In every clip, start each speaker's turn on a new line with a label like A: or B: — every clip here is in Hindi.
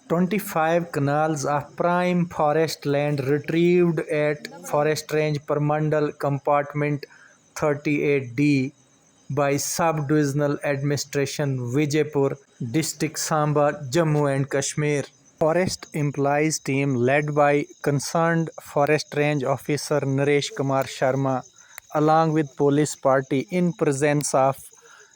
A: 25 canals of prime forest land retrieved at Forest Range Parmandal Compartment 38D by Sub-Divisional Administration Vijaypur, District Samba, Jammu and Kashmir. Forest Employees Team led by concerned Forest Range Officer Naresh Kumar Sharma along with police party in presence of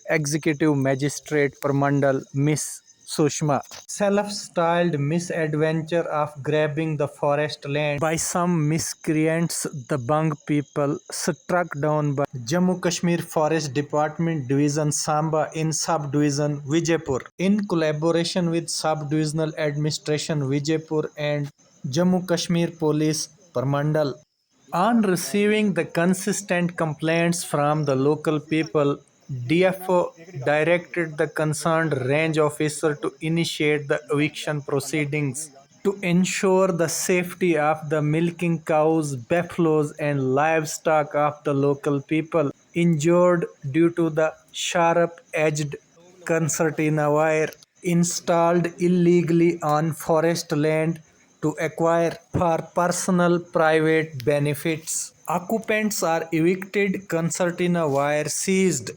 A: Executive Magistrate Parmandal Miss Sushma. Self-styled misadventure of grabbing the forest land by some miscreants, the Bang people struck down by Jammu Kashmir Forest Department Division Samba in Sub-Division Vijaypur in collaboration with Sub-Divisional Administration Vijaypur and Jammu Kashmir Police Parmandal. On receiving the consistent complaints from the local people, DFO directed the concerned range officer to initiate the eviction proceedings to ensure the safety of the milking cows, buffaloes, and livestock of the local people injured due to the sharp-edged concertina wire installed illegally on forest land to acquire for personal private benefits. Occupants are evicted, concertina wire seized.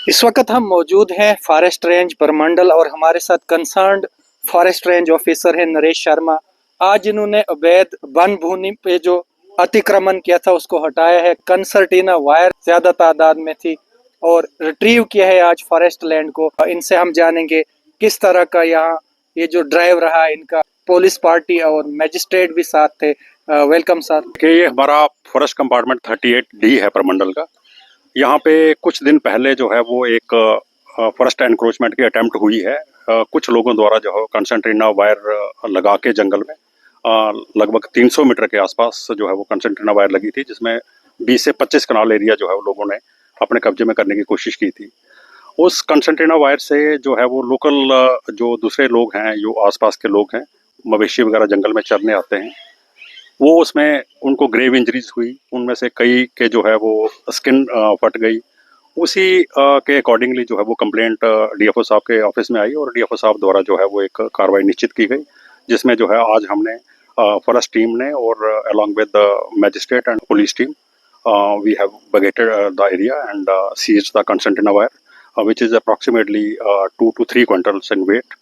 A: इस वक्त हम मौजूद हैं फॉरेस्ट रेंज परमंडल और हमारे साथ कंसर्न्ड फॉरेस्ट रेंज ऑफिसर हैं नरेश शर्मा। आज इन्होंने अवैध वन भूमि पे जो अतिक्रमण किया था उसको हटाया है। कंसर्टिना वायर ज्यादा तादाद में थी और रिट्रीव किया है आज फॉरेस्ट लैंड को। इनसे हम जानेंगे किस तरह का यहाँ ये जो ड्राइव रहा इनका। पुलिस पार्टी और मैजिस्ट्रेट भी साथ थे। Welcome sir.
B: ये हमारा फॉरेस्ट कंपार्टमेंट 38D है परमंडल का। यहाँ पे कुछ दिन पहले जो है वो एक फॉरेस्ट एनक्रोचमेंट की अटेम्प्ट हुई है। कुछ लोगों द्वारा जो है कंसंट्रेना वायर लगा के जंगल में लगभग 300 मीटर के आसपास जो है वो कंसंट्रेना वायर लगी थी, जिसमें 20 से 25 कनाल एरिया जो है वो लोगों ने अपने कब्जे में करने की कोशिश की थी। उस कंसंट्रेना वायर से जो है वो लोकल जो दूसरे लोग हैं, जो आसपास के लोग हैं, मवेशी वगैरह जंगल में चरने आते हैं, वो उसमें उनको ग्रेव इंजरीज हुई। उनमें से कई के जो है वो स्किन फट गई। उसी के अकॉर्डिंगली जो है वो कंप्लेंट डीएफओ साहब के ऑफिस में आई और डीएफओ साहब द्वारा जो है वो एक कार्रवाई निश्चित की गई, जिसमें जो है आज हमने फॉरेस्ट टीम ने और along with the magistrate and police team we have barricaded the area and seized the concertina wire which is approximately 2 to 3 quintals in weight.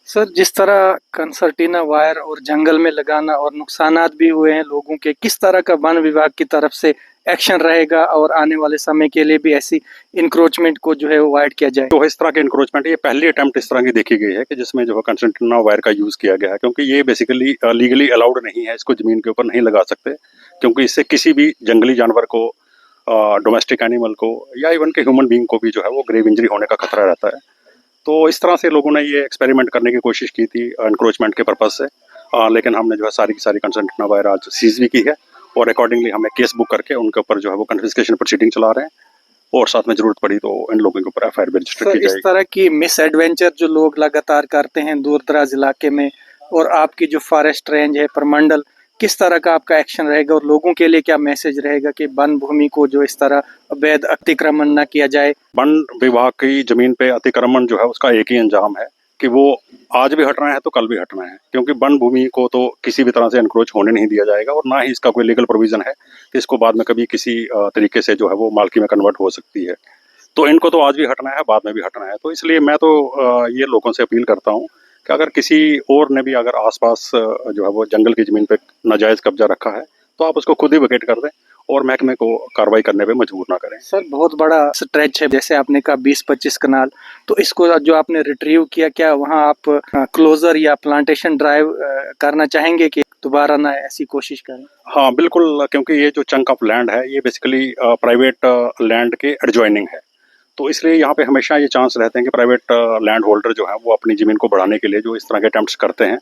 A: Sir, जिस तरह कंसर्टिना वायर और जंगल में लगाना और नुकसानात भी हुए हैं लोगों के, किस तरह का वन विभाग की तरफ से एक्शन रहेगा और आने वाले समय के लिए भी ऐसी इंक्रोचमेंट को जो है वो अवॉइड किया जाए?
B: तो इस तरह के इंक्रोचमेंट ये पहली अटेम्प्ट इस तरह की देखी गई है कि जिसमें जो है कंसंट्रेना वायर का यूज किया गया है, क्योंकि ये बेसिकली लीगली अलाउड नहीं है। इसको जमीन के ऊपर नहीं लगा सकते, क्योंकि इससे किसी भी जंगली जानवर को, डोमेस्टिक एनिमल को या इवन के ह्यूमन बीइंग को भी जो है वो ग्रेव इंजरी होने का खतरा रहता है। तो इस तरह से लोगों ने ये एक्सपेरिमेंट करने की कोशिश की थी एनक्रोचमेंट के पर्पज से, लेकिन हमने जो है सारी की सारी कंसंट्रेना वायर आज सीज भी की है और अकॉर्डिंगली हमें केस बुक करके उनके ऊपर जो है वो कन्फिस्केशन प्रोसीडिंग चला रहे हैं और साथ में जरूरत पड़ी तो इन लोगों के ऊपर एफआईआर भी रजिस्टर की जाएगी।
A: इस तरह की मिस एडवेंचर जो लोग लगातार करते हैं दूर दराज इलाके में, और आपकी जो फॉरेस्ट रेंज है परमंडल, किस तरह का आपका एक्शन रहेगा और लोगों के लिए क्या मैसेज रहेगा कि वन भूमि को जो इस तरह अवैध अतिक्रमण न किया जाए?
B: वन विभाग की जमीन पे अतिक्रमण जो है उसका एक ही अंजाम है कि वो आज भी हटना है तो कल भी हटना है, क्योंकि वन भूमि को तो किसी भी तरह से एनक्रोच होने नहीं दिया जाएगा और ना ही इसका कोई लीगल प्रोविजन है कि इसको बाद में कभी किसी तरीके से जो है वो मालकी में कन्वर्ट हो सकती है। तो इनको तो आज भी हटना है, बाद में भी हटना है। तो इसलिए मैं तो ये लोगों से अपील करता हूँ कि अगर किसी और ने भी अगर आसपास जो है वो जंगल की जमीन पे नाजायज कब्जा रखा है तो आप उसको खुद ही वेकेट कर दें और महकमे को कार्रवाई करने पे मजबूर ना करें।
A: सर, बहुत बड़ा स्ट्रेच है, जैसे आपने कहा 20-25 कनाल, तो इसको जो आपने रिट्रीव किया, क्या वहाँ आप क्लोजर या प्लांटेशन ड्राइव करना चाहेंगे कि दोबारा ना ऐसी कोशिश करें?
B: हाँ बिल्कुल, क्योंकि ये जो चंक ऑफ लैंड है ये बेसिकली प्राइवेट लैंड के एडजॉइनिंग है, तो इसलिए यहाँ पे हमेशा ये चांस रहते हैं कि प्राइवेट लैंड होल्डर जो है वो अपनी ज़मीन को बढ़ाने के लिए जो इस तरह के अटेम्प्ट्स करते हैं।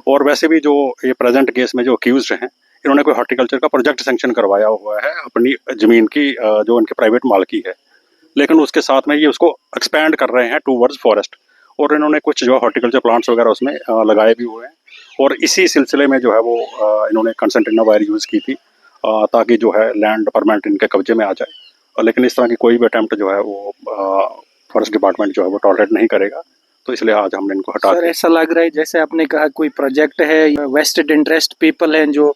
B: और वैसे भी जो ये प्रेजेंट केस में जो अक्यूज्ड हैं, इन्होंने कोई हॉर्टिकल्चर का प्रोजेक्ट सैंक्शन करवाया हुआ है अपनी ज़मीन की जो उनके प्राइवेट मालकी है, लेकिन उसके साथ में ये उसको एक्सपैंड कर रहे हैं टूवर्ड्स फॉरेस्ट, और इन्होंने कुछ जो हॉर्टिकल्चर प्लांट्स वगैरह उसमें लगाए भी हुए हैं। और इसी सिलसिले में जो है वो इन्होंने कंसंट्रेना वायर यूज़ की थी ताकि जो है लैंड परमानेंट इनके कब्जे में आ जाए। लेकिन इस तरह की कोई भी अटेम्प्ट जो है वो फॉरेस्ट डिपार्टमेंट जो है वो टॉलरेट नहीं करेगा। तो इसलिए आज हमने इनको हटा
A: सर
B: दिया।
A: ऐसा लग रहा है जैसे आपने कहा कोई प्रोजेक्ट है, वेस्टेड इंटरेस्ट पीपल हैं जो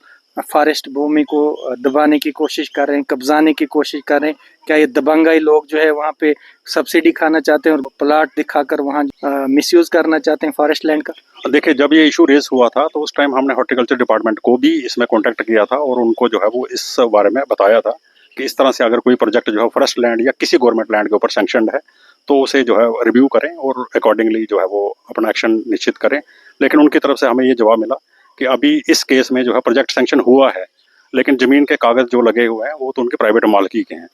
A: फॉरेस्ट भूमि को दबाने की कोशिश कर रहे हैं, कब्जाने की कोशिश कर रहे हैं। क्या ये दबंगाई लोग जो है वहाँ पे सब्सिडी खाना चाहते हैं और प्लाट दिखाकर वहाँ मिसयूज करना चाहते हैं फॉरेस्ट लैंड का?
B: देखिए, जब ये इशू रेज हुआ था तो उस टाइम हमने हॉर्टिकल्चर डिपार्टमेंट को भी इसमें कांटेक्ट किया था और उनको जो है वो इस बारे में बताया था कि इस तरह से अगर कोई प्रोजेक्ट जो है फॉरेस्ट लैंड या किसी गवर्नमेंट लैंड के ऊपर सैंक्शनड है तो उसे जो है रिव्यू करें और अकॉर्डिंगली जो है वो अपना एक्शन निश्चित करें। लेकिन उनकी तरफ से हमें ये जवाब मिला कि अभी इस केस में जो है प्रोजेक्ट सैंक्शन हुआ है, लेकिन ज़मीन के कागज़ जो लगे हुए हैं वो तो उनके प्राइवेट मालिकी के हैं।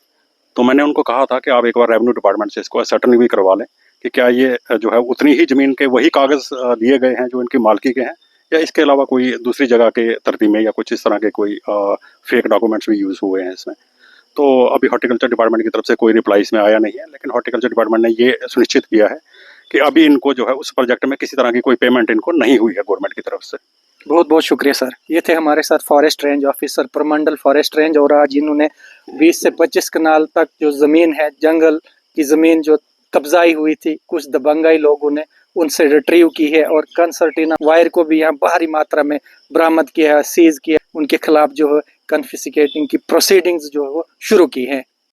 B: तो मैंने उनको कहा था कि आप एक बार रेवेन्यू डिपार्टमेंट से इसको सर्टन भी करवा लें कि क्या ये जो है उतनी ही ज़मीन के वही कागज़ दिए गए हैं जो इनकी मालिकी के हैं, या इसके अलावा कोई दूसरी जगह के तरतीब में या कुछ इस तरह के कोई फेक डॉक्यूमेंट्स भी यूज़ हुए हैं इसमें। तो अभी हॉर्टिकल्चर डिपार्टमेंट की तरफ से कोई रिप्लाई इसमें आया नहीं है, लेकिन हॉर्टिकल्चर डिपार्टमेंट ने ये सुनिश्चित किया है कि अभी इनको जो है उस प्रोजेक्ट में किसी तरह की कोई पेमेंट इनको नहीं हुई है गवर्नमेंट की तरफ से।
A: बहुत बहुत शुक्रिया सर। ये थे हमारे साथ फॉरेस्ट रेंज ऑफिसर प्रमंडल फॉरेस्ट रेंज, और आज इन्होंने 20 से 25 कनाल तक जो ज़मीन है, जंगल की ज़मीन जो कब्जाई हुई थी कुछ दबंगाई लोगों ने, उनसे रिट्रीव की है और कंसर्टिना वायर को भी यहाँ भारी मात्रा में बरामद किया है, सीज किया। उनके खिलाफ जो है कन्फिस्केटिंग की प्रोसीडिंग्स जो है वो शुरू की हैं।